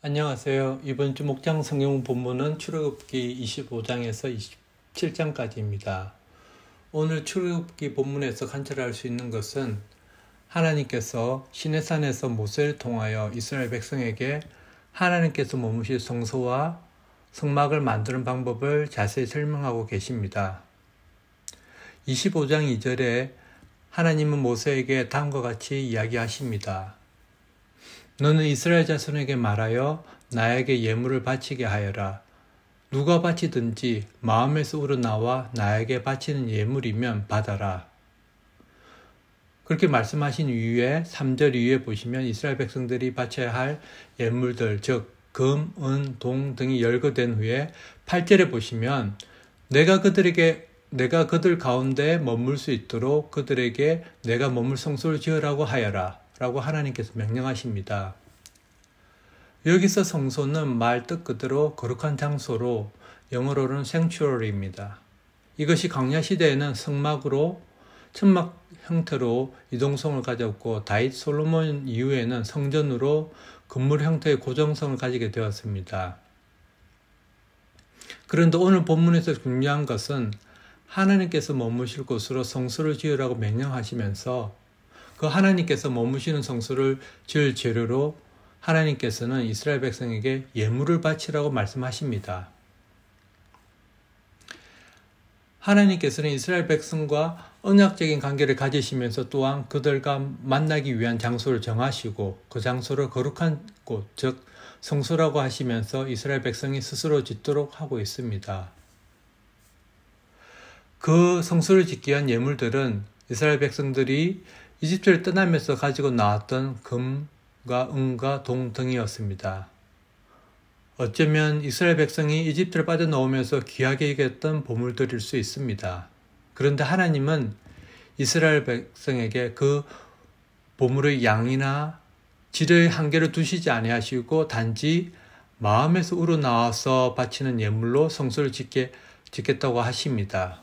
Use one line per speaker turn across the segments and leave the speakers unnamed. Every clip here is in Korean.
안녕하세요. 이번 주 목장 성경 본문은 출애굽기 25장에서 27장까지입니다. 오늘 출애굽기 본문에서 관찰할 수 있는 것은 하나님께서 시내산에서 모세를 통하여 이스라엘 백성에게 하나님께서 머무실 성소와 성막을 만드는 방법을 자세히 설명하고 계십니다. 25장 2절에 하나님은 모세에게 다음과 같이 이야기하십니다. 너는 이스라엘 자손에게 말하여 나에게 예물을 바치게 하여라. 누가 바치든지 마음에서 우러나와 나에게 바치는 예물이면 받아라. 그렇게 말씀하신 이후에 3절 이후에 보시면 이스라엘 백성들이 바쳐야 할 예물들, 즉 금, 은, 동 등이 열거된 후에 8절에 보시면 내가 그들 가운데 머물 수 있도록 그들에게 내가 머물 성소를 지으라고 하여라 라고 하나님께서 명령하십니다. 여기서 성소는 말 뜻 그대로 거룩한 장소로 영어로는 sanctuary입니다. 이것이 광야 시대에는 성막으로 천막 형태로 이동성을 가졌고 다윗 솔로몬 이후에는 성전으로 건물 형태의 고정성을 가지게 되었습니다. 그런데 오늘 본문에서 중요한 것은 하나님께서 머무실 곳으로 성소를 지으라고 명령하시면서 그 하나님께서 머무시는 성소를 지을 재료로 하나님께서는 이스라엘 백성에게 예물을 바치라고 말씀하십니다. 하나님께서는 이스라엘 백성과 언약적인 관계를 가지시면서 또한 그들과 만나기 위한 장소를 정하시고 그 장소를 거룩한 곳, 즉 성소라고 하시면서 이스라엘 백성이 스스로 짓도록 하고 있습니다. 그 성소를 짓기 위한 예물들은 이스라엘 백성들이 이집트를 떠나면서 가지고 나왔던 금과 은과 동 등이었습니다. 어쩌면 이스라엘 백성이 이집트를 빠져나오면서 귀하게 여겼던 보물들일 수 있습니다. 그런데 하나님은 이스라엘 백성에게 그 보물의 양이나 질의 한계를 두시지 아니하시고 단지 마음에서 우러나와서 바치는 예물로 성소를 짓겠다고 하십니다.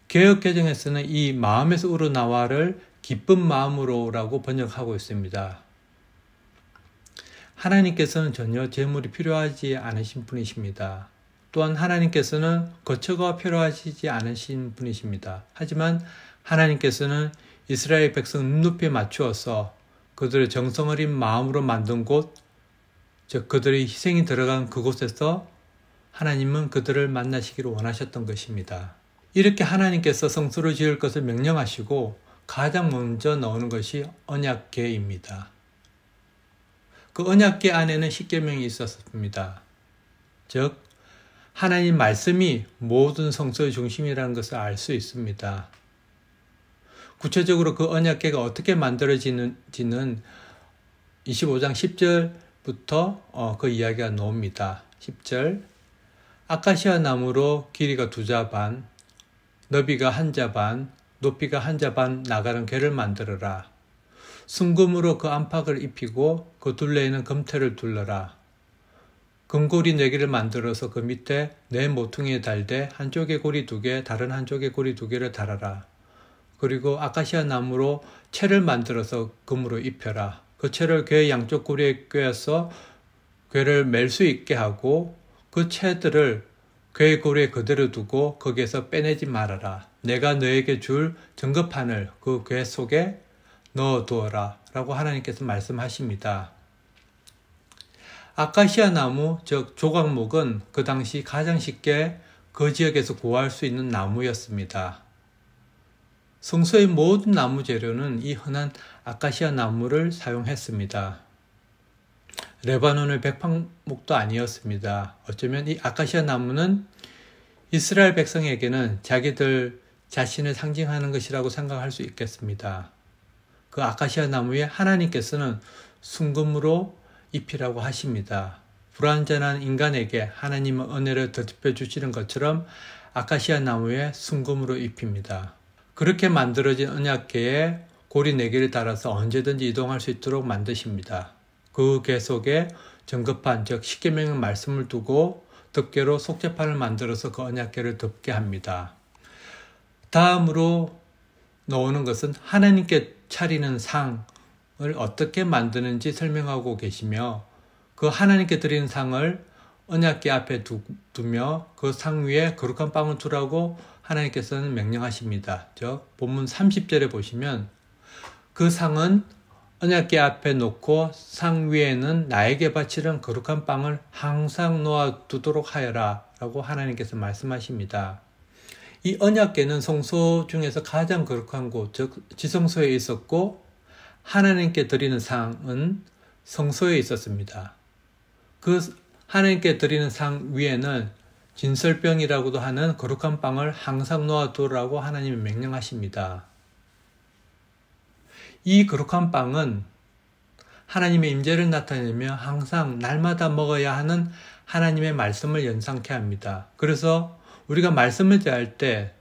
개역개정에서는 이 마음에서 우러나와를 기쁜 마음으로라고 번역하고 있습니다. 하나님께서는 전혀 재물이 필요하지 않으신 분이십니다. 또한 하나님께서는 거처가 필요하시지 않으신 분이십니다. 하지만 하나님께서는 이스라엘 백성 눈높이에 맞추어서 그들의 정성 어린 마음으로 만든 곳, 즉 그들의 희생이 들어간 그곳에서 하나님은 그들을 만나시기를 원하셨던 것입니다. 이렇게 하나님께서 성소를 지을 것을 명령하시고 가장 먼저 나오는 것이 언약궤입니다. 그 언약궤 안에는 십계명이 있었습니다. 즉 하나님 말씀이 모든 성소의 중심이라는 것을 알 수 있습니다. 구체적으로 그 언약궤가 어떻게 만들어지는지는 25장 10절부터 그 이야기가 나옵니다. 10절 아카시아 나무로 길이가 2자 반, 너비가 1자 반, 높이가 1자 반 나가는 궤를 만들어라. 순금으로 그 안팎을 입히고 그 둘레에는 금테를 둘러라. 금고리 4개를 만들어서 그 밑에 네 모퉁이에 달되 한쪽에 고리 2개, 다른 한쪽에 고리 2개를 달아라. 그리고 아카시아 나무로 채를 만들어서 금으로 입혀라. 그 채를 궤 양쪽 고리에 꿰어서 궤를 맬 수 있게 하고 그 채들을 궤 고리에 그대로 두고 거기에서 빼내지 말아라. 내가 너에게 줄 증거판을 그 궤 속에 넣어두어라 라고 하나님께서 말씀하십니다. 아카시아 나무, 즉 조각목은 그 당시 가장 쉽게 그 지역에서 구할 수 있는 나무였습니다. 성소의 모든 나무 재료는 이 흔한 아카시아 나무를 사용했습니다. 레바논의 백향목도 아니었습니다. 어쩌면 이 아카시아 나무는 이스라엘 백성에게는 자기들 자신을 상징하는 것이라고 생각할 수 있겠습니다. 그 아카시아 나무에 하나님께서는 순금으로 입히라고 하십니다. 불완전한 인간에게 하나님은 은혜를 덧입혀 주시는 것처럼 아카시아 나무에 순금으로 입힙니다. 그렇게 만들어진 언약궤에 고리 4개를 달아서 언제든지 이동할 수 있도록 만드십니다. 그 궤 속에 증거판, 즉 십계명의 말씀을 두고 덮개로 속죄판을 만들어서 그 언약궤를 덮게 합니다. 다음으로 나오는 것은 하나님께 차리는 상을 어떻게 만드는지 설명하고 계시며 그 하나님께 드리는 상을 언약궤 앞에 두며 그 상 위에 거룩한 빵을 두라고 하나님께서는 명령하십니다. 즉 본문 30절에 보시면 그 상은 언약궤 앞에 놓고 상 위에는 나에게 바치는 거룩한 빵을 항상 놓아두도록 하여라 라고 하나님께서 말씀하십니다. 이 언약궤는 성소 중에서 가장 거룩한 곳, 즉 지성소에 있었고 하나님께 드리는 상은 성소에 있었습니다. 그 하나님께 드리는 상 위에는 진설병이라고도 하는 거룩한 빵을 항상 놓아두라고 하나님이 명령하십니다. 이 거룩한 빵은 하나님의 임재를 나타내며 항상 날마다 먹어야 하는 하나님의 말씀을 연상케 합니다. 그래서 우리가 말씀을 대할 때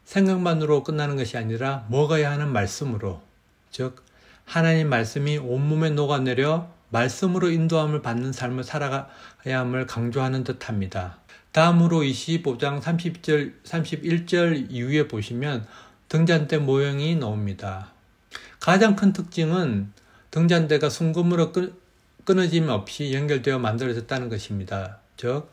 생각만으로 끝나는 것이 아니라 먹어야 하는 말씀으로, 즉 하나님 말씀이 온몸에 녹아내려 말씀으로 인도함을 받는 삶을 살아가야 함을 강조하는 듯합니다. 다음으로 25장 31절 이후에 보시면 등잔대 모형이 나옵니다. 가장 큰 특징은 등잔대가 순금으로 끊어짐 없이 연결되어 만들어졌다는 것입니다. 즉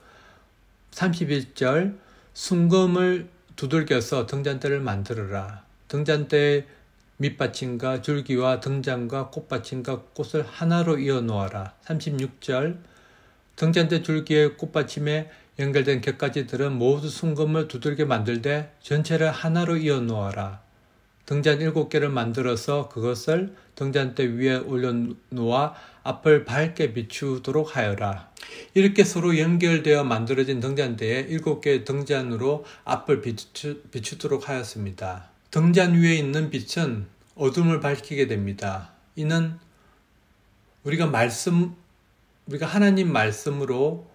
31절 순금을 두들겨서 등잔대를 만들어라. 등잔대의 밑받침과 줄기와 등잔과 꽃받침과 꽃을 하나로 이어 놓아라. 36절 등잔대 줄기의 꽃받침에 연결된 곁가지들은 모두 순금을 두들겨 만들되 전체를 하나로 이어 놓아라. 등잔 7개를 만들어서 그것을 등잔대 위에 올려놓아 앞을 밝게 비추도록 하여라. 이렇게 서로 연결되어 만들어진 등잔대에 7개의 등잔으로 앞을 비추도록 하였습니다. 등잔 위에 있는 빛은 어둠을 밝히게 됩니다. 이는 우리가 하나님 말씀으로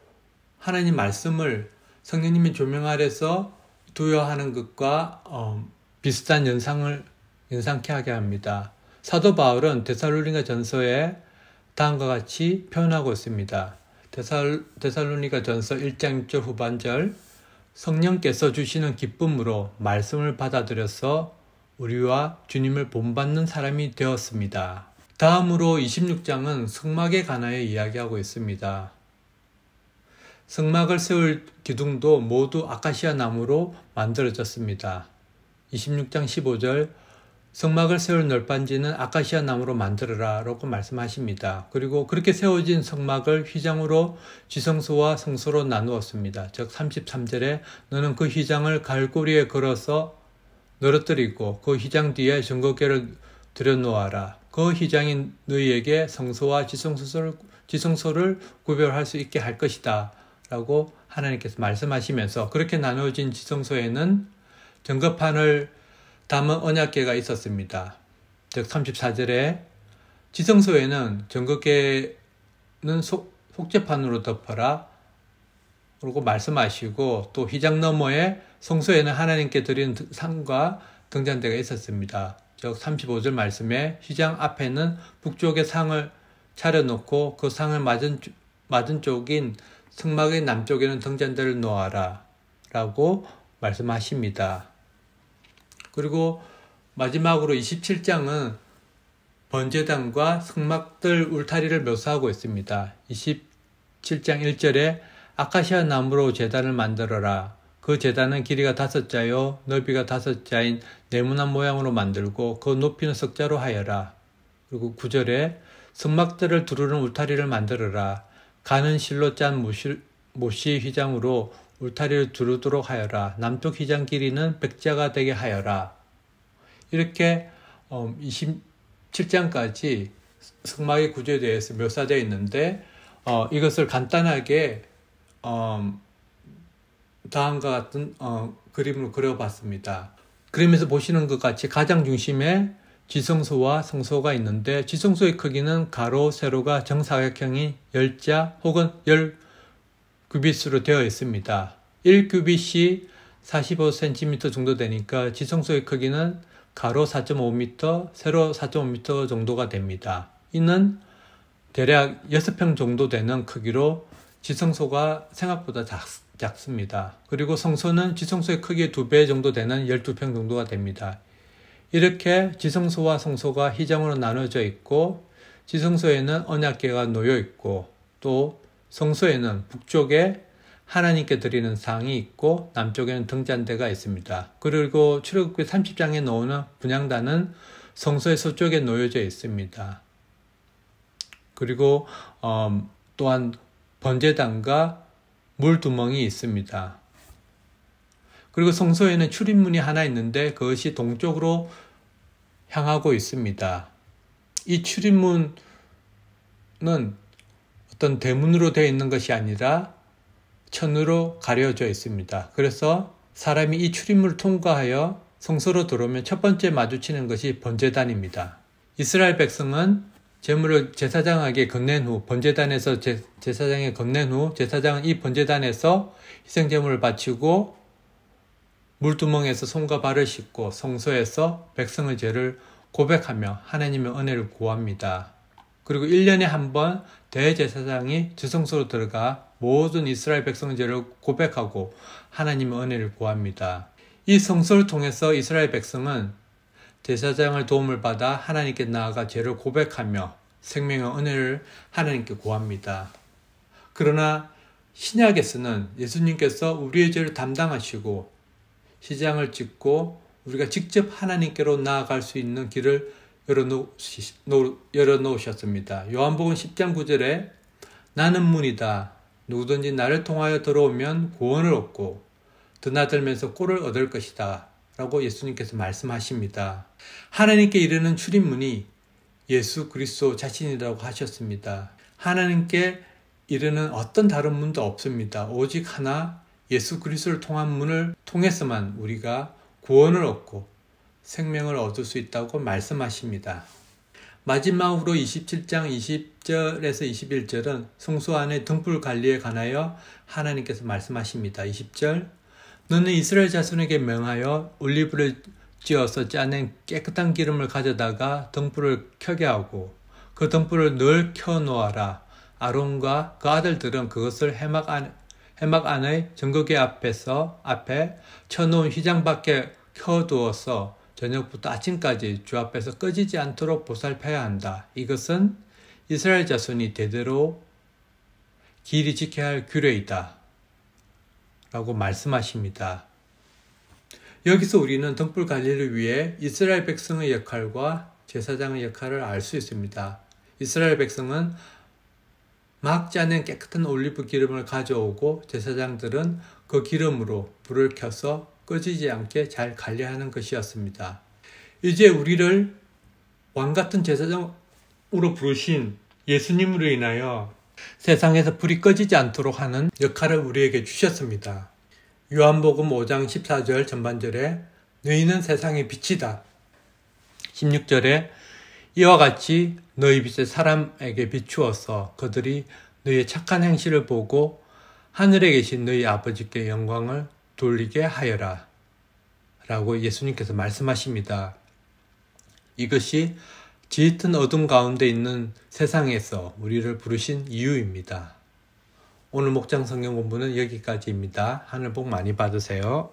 하나님 말씀을 성령님의 조명 아래서 두어 하는 것과 비슷한 연상케 하게 합니다. 사도 바울은 데살로니가 전서에 다음과 같이 표현하고 있습니다. 데살로니가 전서 1장 6절 후반절 성령께서 주시는 기쁨으로 말씀을 받아들여서 우리와 주님을 본받는 사람이 되었습니다. 다음으로 26장은 성막에 관하여 이야기하고 있습니다. 성막을 세울 기둥도 모두 아카시아 나무로 만들어졌습니다. 26장 15절 성막을 세울 널빤지는 아카시아 나무로 만들어라 라고 말씀하십니다. 그리고 그렇게 세워진 성막을 휘장으로 지성소와 성소로 나누었습니다. 즉 33절에 너는 그 휘장을 갈고리에 걸어서 늘어뜨리고 그 휘장 뒤에 증거궤를 들여놓아라. 그 휘장이 너희에게 성소와 지성소를 구별할 수 있게 할 것이다 라고 하나님께서 말씀하시면서 그렇게 나누어진 지성소에는 증거판을 담은 언약궤가 있었습니다. 즉 34절에 지성소에는 증거궤는 속죄판으로 덮어라 라고 말씀하시고 또 휘장 너머에 성소에는 하나님께 드리는 상과 등잔대가 있었습니다. 즉 35절 말씀에 휘장 앞에는 북쪽에 상을 차려놓고 그 상을 맞은 쪽인 성막의 남쪽에는 등잔대를 놓아라 라고 말씀하십니다. 그리고 마지막으로 27장은 번제단과 성막들 울타리를 묘사하고 있습니다. 27장 1절에 아카시아 나무로 제단을 만들어라. 그 제단은 길이가 5자요 넓이가 5자인 네모난 모양으로 만들고 그 높이는 석자로 하여라. 그리고 9절에 성막들을 두르는 울타리를 만들어라. 가는 실로 짠 모시 휘장으로 울타리를 두르도록 하여라. 남쪽 휘장 길이는 100자가 되게 하여라. 이렇게 27장까지 성막의 구조에 대해서 묘사되어 있는데 이것을 간단하게 다음과 같은 그림으로 그려봤습니다. 그림에서 보시는 것 같이 가장 중심에 지성소와 성소가 있는데 지성소의 크기는 가로, 세로가 정사각형이 10자 혹은 10규빗으로 되어 있습니다. 1규빗이 45cm 정도 되니까 지성소의 크기는 가로 4.5m, 세로 4.5m 정도가 됩니다. 이는 대략 6평 정도 되는 크기로 지성소가 생각보다 작습니다. 그리고 성소는 지성소의 크기의 2배 정도 되는 12평 정도가 됩니다. 이렇게 지성소와 성소가 휘장으로 나눠져 있고 지성소에는 언약궤가 놓여 있고 또 성소에는 북쪽에 하나님께 드리는 상이 있고 남쪽에는 등잔대가 있습니다. 그리고 출애굽기 30장에 나오는 분향단은 성소의 서쪽에 놓여져 있습니다. 그리고 또한 번제단과 물두멍이 있습니다. 그리고 성소에는 출입문이 하나 있는데 그것이 동쪽으로 향하고 있습니다. 이 출입문은 어떤 대문으로 되어 있는 것이 아니라 천으로 가려져 있습니다. 그래서 사람이 이 출입문을 통과하여 성소로 들어오면 첫 번째 마주치는 것이 번제단입니다. 이스라엘 백성은 제물을 제사장에게 건넨 후 번제단에서 제사장에 건넨 후 제사장은 이 번제단에서 희생제물을 바치고 물두멍에서 손과 발을 씻고 성소에서 백성의 죄를 고백하며 하나님의 은혜를 구합니다. 그리고 1년에 한 번 대제사장이 지성소로 들어가 모든 이스라엘 백성의 죄를 고백하고 하나님의 은혜를 구합니다. 이 성소를 통해서 이스라엘 백성은 제사장의 도움을 받아 하나님께 나아가 죄를 고백하며 생명의 은혜를 하나님께 구합니다. 그러나 신약에서는 예수님께서 우리의 죄를 담당하시고 시장을 짓고 우리가 직접 하나님께로 나아갈 수 있는 길을 열어놓으셨습니다. 요한복음 10장 9절에 나는 문이다. 누구든지 나를 통하여 들어오면 구원을 얻고 드나들면서 꼴을 얻을 것이다. 라고 예수님께서 말씀하십니다. 하나님께 이르는 출입문이 예수 그리스도 자신이라고 하셨습니다. 하나님께 이르는 어떤 다른 문도 없습니다. 오직 하나 예수 그리스도를 통한 문을 통해서만 우리가 구원을 얻고 생명을 얻을 수 있다고 말씀하십니다. 마지막으로 27장 20절에서 21절은 성소 안의 등불 관리에 관하여 하나님께서 말씀하십니다. 20절 너는 이스라엘 자손에게 명하여 올리브를 찧어서 짜낸 깨끗한 기름을 가져다가 등불을 켜게 하고 그 등불을 늘 켜놓아라. 아론과 그 아들들은 그것을 해막 안의 증거궤 앞에 쳐놓은 휘장 밖에 켜두어서 저녁부터 아침까지 주 앞에서 꺼지지 않도록 보살펴야 한다. 이것은 이스라엘 자손이 대대로 길이 지켜야 할 규례이다. 라고 말씀하십니다. 여기서 우리는 등불 관리를 위해 이스라엘 백성의 역할과 제사장의 역할을 알 수 있습니다. 이스라엘 백성은 막 짜낸 깨끗한 올리브 기름을 가져오고 제사장들은 그 기름으로 불을 켜서 꺼지지 않게 잘 관리하는 것이었습니다. 이제 우리를 왕같은 제사장으로 부르신 예수님으로 인하여 세상에서 불이 꺼지지 않도록 하는 역할을 우리에게 주셨습니다. 요한복음 5장 14절 전반절에 너희는 세상의 빛이다. 16절에 이와 같이 너희 빛을 사람에게 비추어서 그들이 너희의 착한 행실을 보고 하늘에 계신 너희 아버지께 영광을 돌리게 하여라. 라고 예수님께서 말씀하십니다. 이것이 짙은 어둠 가운데 있는 세상에서 우리를 부르신 이유입니다. 오늘 목장 성경 공부는 여기까지입니다. 하늘 복 많이 받으세요.